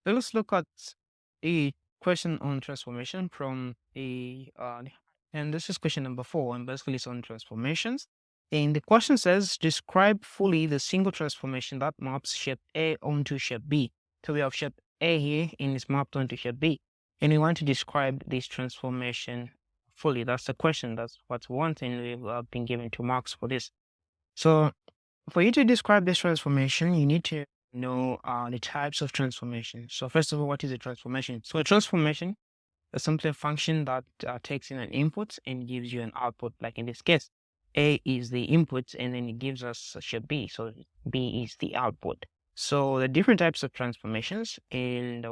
So let's look at a question on transformation and this is question number 4, and basically it's on transformations. And the question says, describe fully the single transformation that maps shape A onto shape B. So we have shape A here and it's mapped onto shape B. And we want to describe this transformation fully. That's the question. That's what's one thing we've been given 2 marks for this. So for you to describe this transformation, you need to know the types of transformation. So first of all, what is a transformation? So a transformation is simply a function that takes in an input and gives you an output. Like in this case, A is the input and then it gives us shape B. So B is the output. So the different types of transformations, and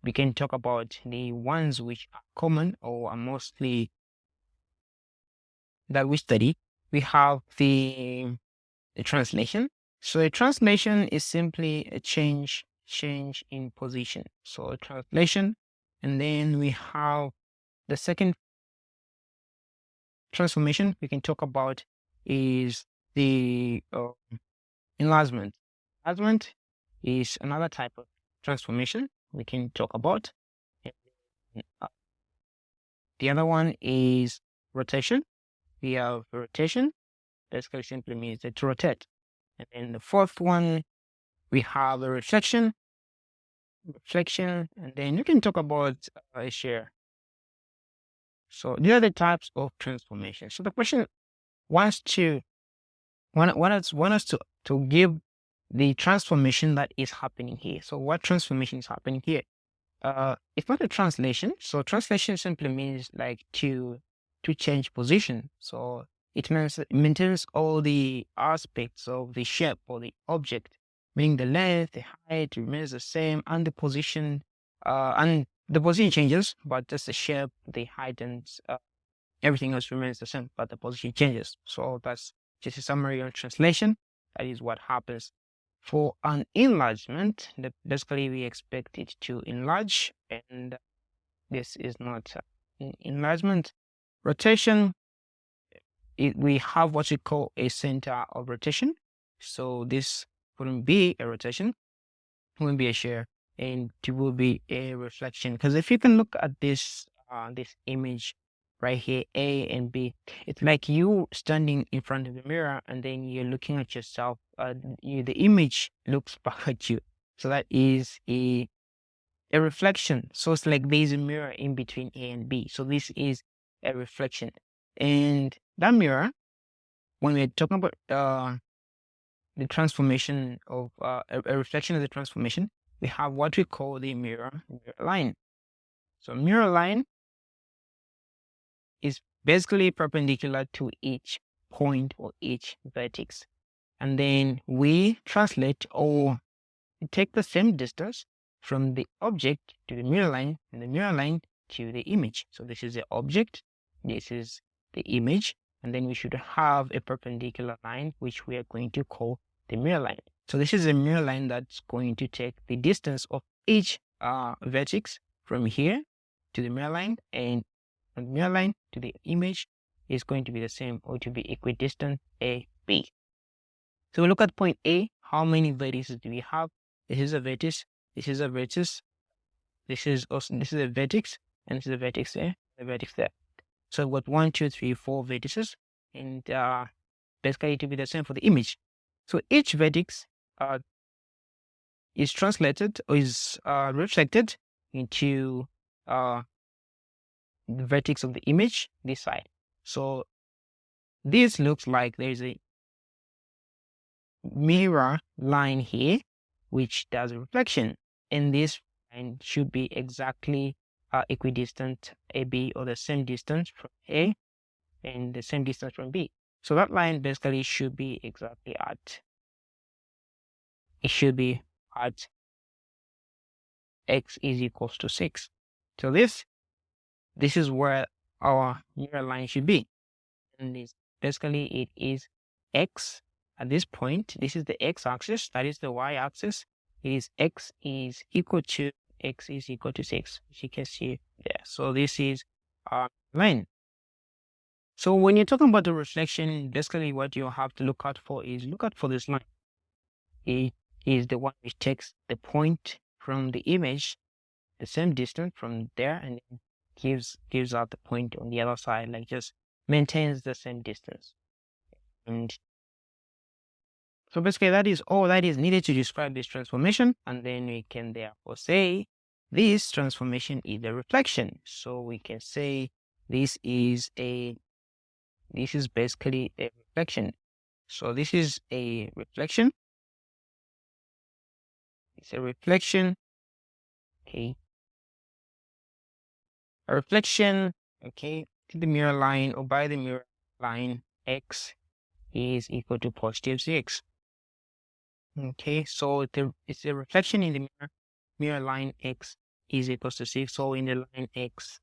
we can talk about the ones which are common or are mostly that we study. We have the translation. So a translation is simply a change in position. So a translation, and then we have the second transformation we can talk about is the enlargement. Enlargement is another type of transformation we can talk about. The other one is rotation. We have rotation. Basically simply means to rotate. And then the fourth one, we have a reflection, and then you can talk about a share. So these are the types of transformation. So the question wants us to give the transformation that is happening here. So what transformation is happening here? It's not a translation. So translation simply means like to change position. So it means it maintains all the aspects of the shape or the object, meaning the length, the height remains the same, and the position changes, but just the shape, the height, and everything else remains the same, but the position changes. So that's just a summary on translation. That is what happens. For an enlargement, basically we expect it to enlarge, and this is not enlargement. Rotation, we have what we call a center of rotation. So this wouldn't be a rotation, it wouldn't be a share, and it will be a reflection. Because if you can look at this image right here, A and B, it's like you standing in front of the mirror and then you're looking at yourself. The image looks back at you. So that is a reflection. So it's like there's a mirror in between A and B. So this is a reflection. And that mirror, when we're talking about the transformation of a reflection of the transformation, we have what we call the mirror line. So mirror line is basically perpendicular to each point or each vertex. And then we translate or take the same distance from the object to the mirror line and the mirror line to the image. So this is the object, this is the image, and then we should have a perpendicular line which we are going to call the mirror line. So this is a mirror line that's going to take the distance of each vertex from here to the mirror line, and from the mirror line to the image is going to be the same, or to be equidistant AB. So we look at point A. How many vertices do we have? This is a vertex. This is a vertex. This is a vertex, and this is a vertex there. A vertex there. So we've got 1, 2, 3, 4 vertices, and basically it will be the same for the image. So each vertex is translated or is reflected into the vertex of the image this side. So this looks like there's a mirror line here which does a reflection, and this line should be exactly equidistant AB, or the same distance from A and the same distance from B. So that line basically should be exactly at x is equals to 6. So this is where our mirror line should be, and basically it is x at this point. This is the x-axis, that is the y-axis. It is x is equal to 6, as you can see there. So this is our line. So when you're talking about the reflection, basically what you have to look out for is this line. It is the one which takes the point from the image the same distance from there, and then gives out the point on the other side, like just maintains the same distance. And so basically that is all that is needed to describe this transformation, and then we can therefore say this transformation is a reflection. So we can say this is basically a reflection. So this is a reflection. It's a reflection. Okay. A reflection, okay, to the mirror line or by the mirror line, x is equal to positive 6. Okay, so it's a reflection in the mirror line, x is equal to 6. So in the line x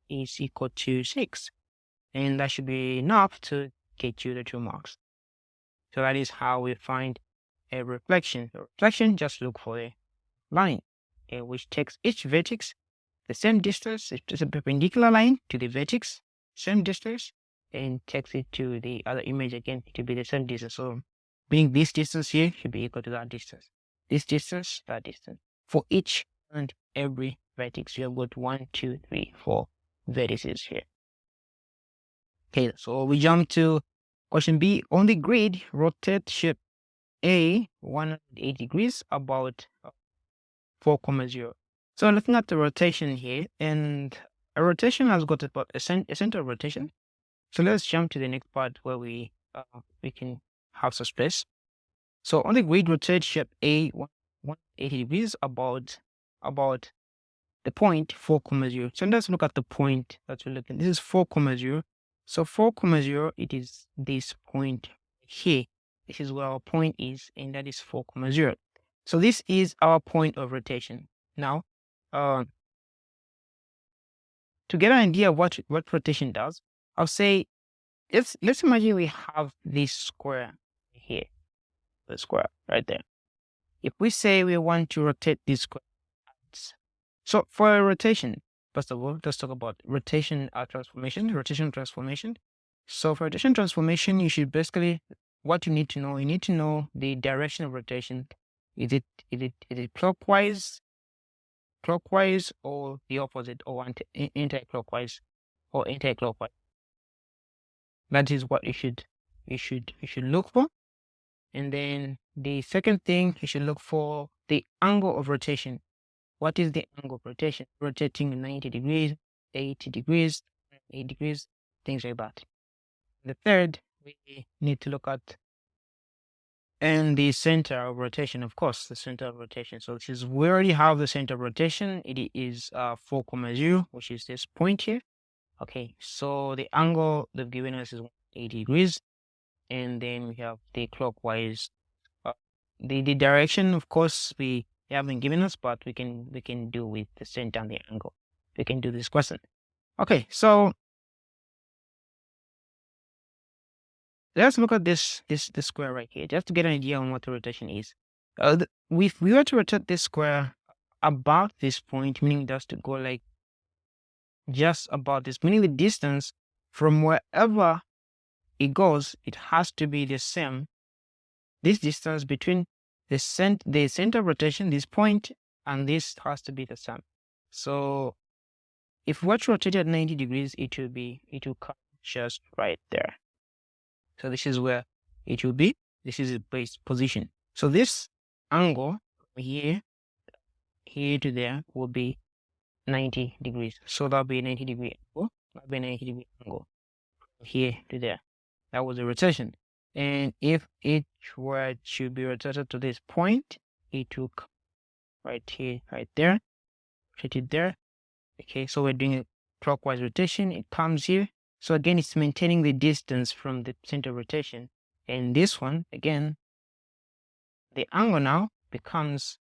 is equal to 6. And that should be enough to get you the 2 marks. So that is how we find a reflection. A reflection, just look for a line which takes each vertex the same distance. It's a perpendicular line to the vertex, same distance, and takes it to the other image again to be the same distance. So being this distance here should be equal to that distance. This distance, that distance. For each and every vertex, you have got 1, 2, 3, 4 vertices here. Okay, so we jump to question B. On the grid, rotate shape A 180 degrees about 4,0. So looking at the rotation here, and a rotation has got about a center of rotation. So let's jump to the next part where we can have some space. So on the grid, rotate shape A 180 degrees about the point 4,0. So let's look at the point that we're looking. This is 4,0. So 4,0, it is this point here. This is where our point is, and that is 4,0. So this is our point of rotation. Now, to get an idea of what rotation does, I'll say let's imagine we have this square here, the square right there. If we say we want to rotate this square, so for a rotation, first of all, let's talk about rotation transformation. So for rotation transformation, you should basically, what you need to know the direction of rotation. Is it clockwise, or the opposite, or anti-clockwise or anti-clockwise? That is what you should look for. And then the second thing, you should look for the angle of rotation. What is the angle of rotation? Rotating 90 degrees, 80 degrees, 8 degrees, things like that. The third, we need to look at and the center of rotation, of course, the center of rotation. So we already have the center of rotation. It is 4,0, which is this point here. Okay, so the angle they've given us is 80 degrees, and then we have the clockwise. The direction, of course, they haven't given us, but we can do with the center and the angle. We can do this question. Okay, so let's look at this square right here, just to get an idea on what the rotation is. If we were to rotate this square about this point, meaning just to go like just about this, meaning the distance from wherever it goes, it has to be the same. This distance between the center of rotation, this point, and this has to be the same. So if we were to rotate at 90 degrees, it will come just right there. So this is where it will be. This is its base position. So this angle here to there will be 90 degrees. So that'll be a 90 degree angle. That'll be a 90 degree angle from here to there. That was the rotation. And if it were to be rotated to this point, it will come right here, right there, rotated there. Okay, so we're doing a clockwise rotation. It comes here. So again, it's maintaining the distance from the center of rotation. And this one, again, the angle now becomes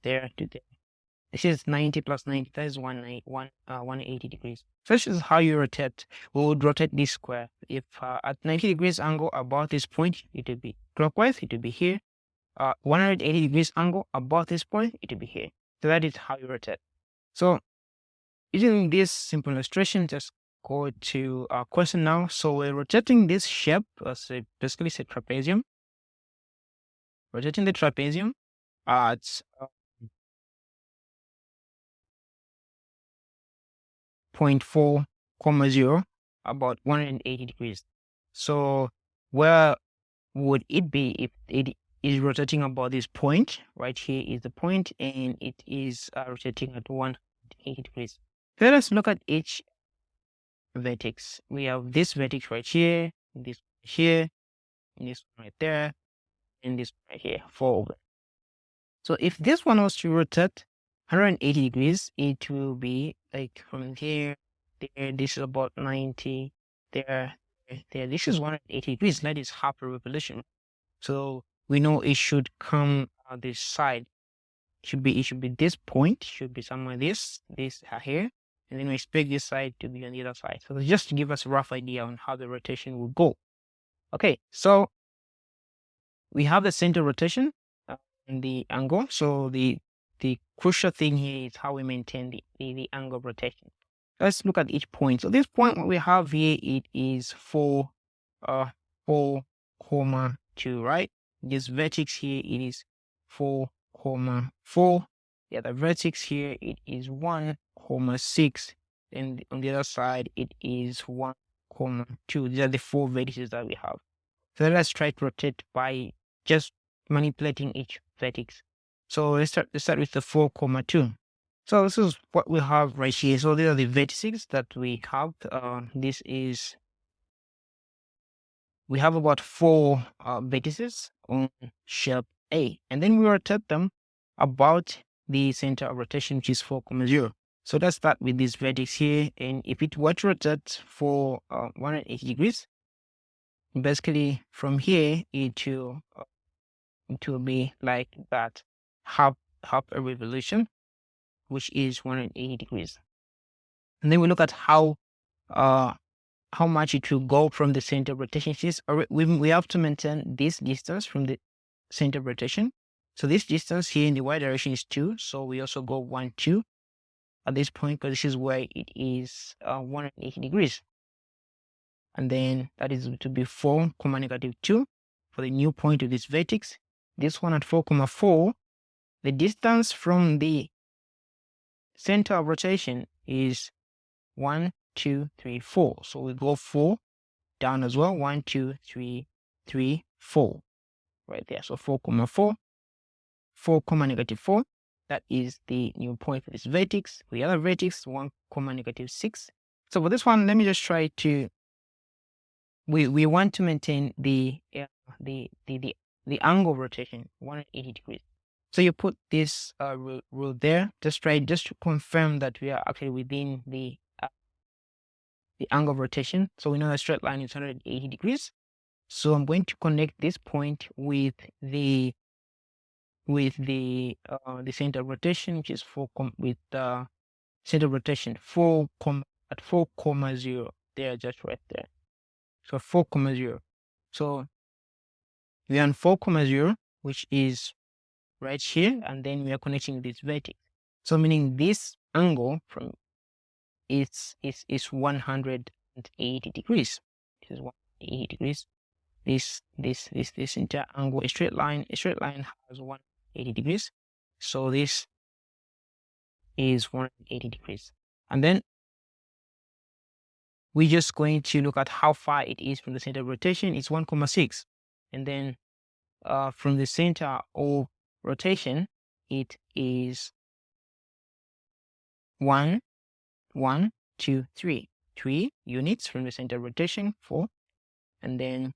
there to there. This is 90 plus 90. That is 180 degrees. So this is how you rotate. We would rotate this square. If at 90 degrees angle about this point, it will be clockwise. It will be here. 180 degrees angle about this point, it will be here. So that is how you rotate. So using this simple illustration, just go to our question now. So we're rotating this shape, basically it's a trapezium. rotating the trapezium at 0.4, 0, about 180 degrees. So where would it be if it is rotating about this point? Right here is the point, and it is rotating at 180 degrees. Let us look at each vertex. We have this vertex right here, this here, and this one right there, and this one right here, 4 of them. So if this one was to rotate 180 degrees, it will be like from here, there, this is about 90, there, there. This is 180 degrees. That is half a revolution. So we know it should come this side. It should be this point, should be somewhere this here, and then we expect this side to be on the other side. So just to give us a rough idea on how the rotation will go. Okay, so we have the center rotation and the angle. So the crucial thing here is how we maintain the angle of rotation. Let's look at each point. So this point, what we have here, it is 4, 4, 2, right? This vertex here, it is 4, 4. The other vertex here, it is 1, 6. And on the other side, it is 1, 2. These are the 4 vertices that we have. So let's try to rotate by just manipulating each vertex. So let's start with the 4, 2. So this is what we have right here. So these are the vertices that we have. We have about 4 vertices on shape A, and then we rotate them about the center of rotation, which is 4, 0. So let's start with this vertex here, and if it were to rotate for 180 degrees, basically from here it will be like that, half a revolution, which is 180 degrees. And then we look at how much it will go from the center of rotation. We have to maintain this distance from the center of rotation. So this distance here in the y direction is 2. So we also go 1, 2 at this point, because this is where it is 180 degrees. And then that is to be 4, -2 for the new point of this vertex. This one at 4, 4, the distance from the center of rotation is 1, 2, 3, 4. So we go 4 down as well. 1, 2, 3, 4 right there. So 4, 4, 4, -4. That is the new point for this vertex. For the other vertex, 1, -6. So for this one, let me just try to. We want to maintain the angle of rotation 180 degrees. So you put this rule there. Just to confirm that we are actually within the angle of rotation. So we know the straight line is 180 degrees. So I'm going to connect this point with the center of rotation, which is 4, with center of rotation 4, at 4, 0. There, just right there. So 4, 0. So we are on 4, 0, which is right here, and then we are connecting this vertex. So meaning this angle from is 180 degrees. This is 180 degrees. This entire angle, a straight line has 180 degrees. So this is 180 degrees. And then we're just going to look at how far it is from the center of rotation. It's 1,6. And then from the center of rotation, it is 1, 2, 3. 3 units from the center of rotation, 4. And then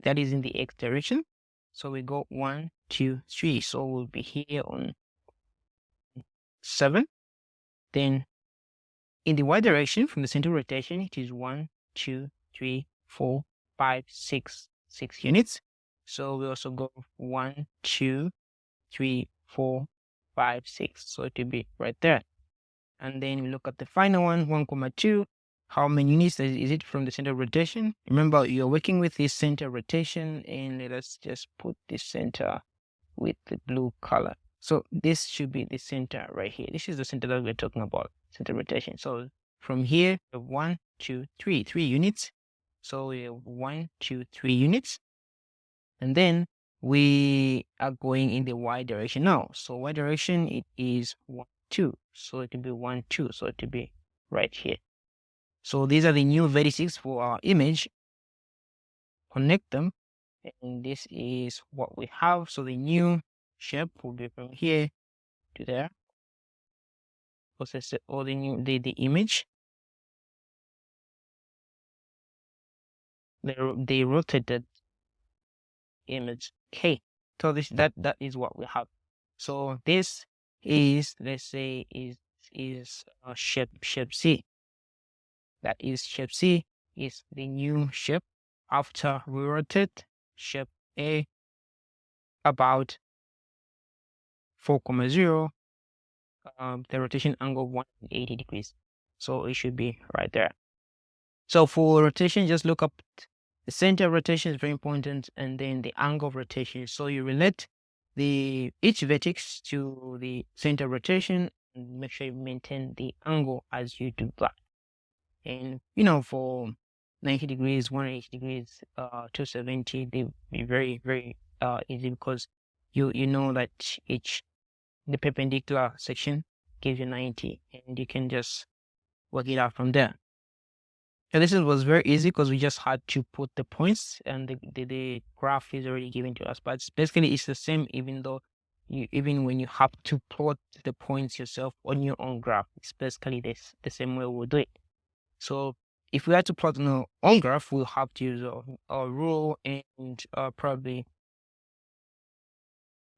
that is in the x direction. So we go 1, 2, 3. So we'll be here on 7. Then in the y direction from the center of rotation, it is 1, 2, 3, 4, 5, 6 units. So we also go 1, 2, 3, 4, 5, 6. So it will be right there. And then we look at the final one, 1,2. How many units is it from the center of rotation? Remember, you're working with this center of rotation, and let us just put this center with the blue color. So this should be the center right here. This is the center that we're talking about, center of rotation. So from here, we have 1, 2, 3 units. So we have 1, 2, 3 units. And then we are going in the y direction now. So y direction, it is 1, 2. So it will be 1, 2. So it will be right here. So these are the new vertices for our image. Connect them, and this is what we have. So the new shape will be from here to there. Process all the new the image. They rotated image. Okay. So that is what we have. So this is, let's say, is shape C. That is shape C is the new shape after we rotate shape A about 4,0, the rotation angle 180 degrees. So it should be right there. So for rotation, just look up the center of rotation is very important, and then the angle of rotation. So you relate each vertex to the center of rotation, and make sure you maintain the angle as you do that. And for 90 degrees, 180 degrees, 270, they be very, very easy, because you know that the perpendicular section gives you 90, and you can just work it out from there. So this was very easy because we just had to put the points, and the graph is already given to us. But basically it's the same, even when you have to plot the points yourself on your own graph. It's basically the same way we'll do it. So if we had to plot on our own graph, we'll have to use a rule, and probably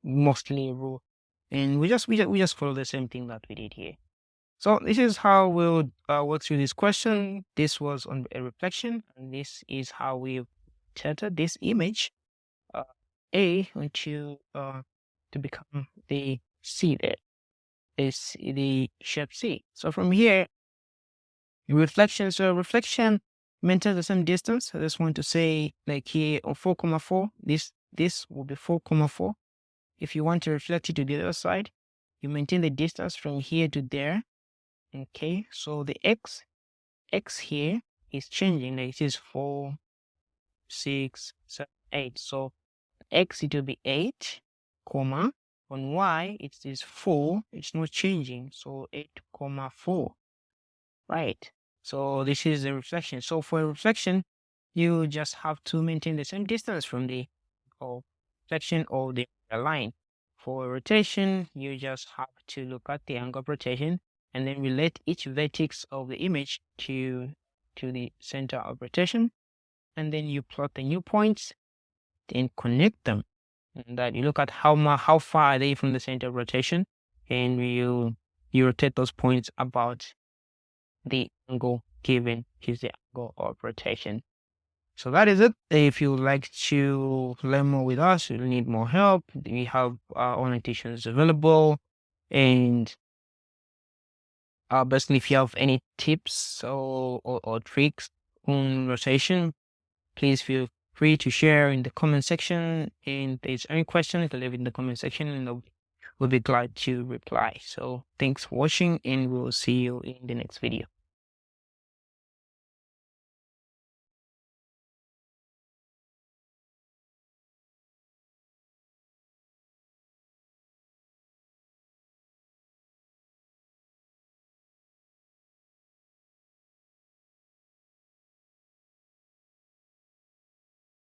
mostly a rule, and we just follow the same thing that we did here. So this is how we'll work through this question. This was on a reflection, and this is how we've rotated this image A to become the C. There is the shape C. So from here, reflection. So reflection maintains the same distance. I just want to say, like here on 4,4, this will be 4,4. If you want to reflect it to the other side, you maintain the distance from here to there. Okay, so the x here is changing. Like it is 4, 6, 7, 8. So x, it will be 8, comma. On y, it is 4. It's not changing. So 8,4. Right. So this is the reflection. So for a reflection, you just have to maintain the same distance from the reflection of the line. For rotation, you just have to look at the angle of rotation, and then relate each vertex of the image to the center of rotation, and then you plot the new points, then connect them. And that you look at how far are they from the center of rotation, and you rotate those points about the angle given, is the angle of rotation. So that is it. If you would like to learn more with us, you need more help, we have online tuitions available. And basically, if you have any tips or tricks on rotation, please feel free to share in the comment section. And if there's any questions, leave it in the comment section, and we'll be glad to reply. So thanks for watching, and we'll see you in the next video.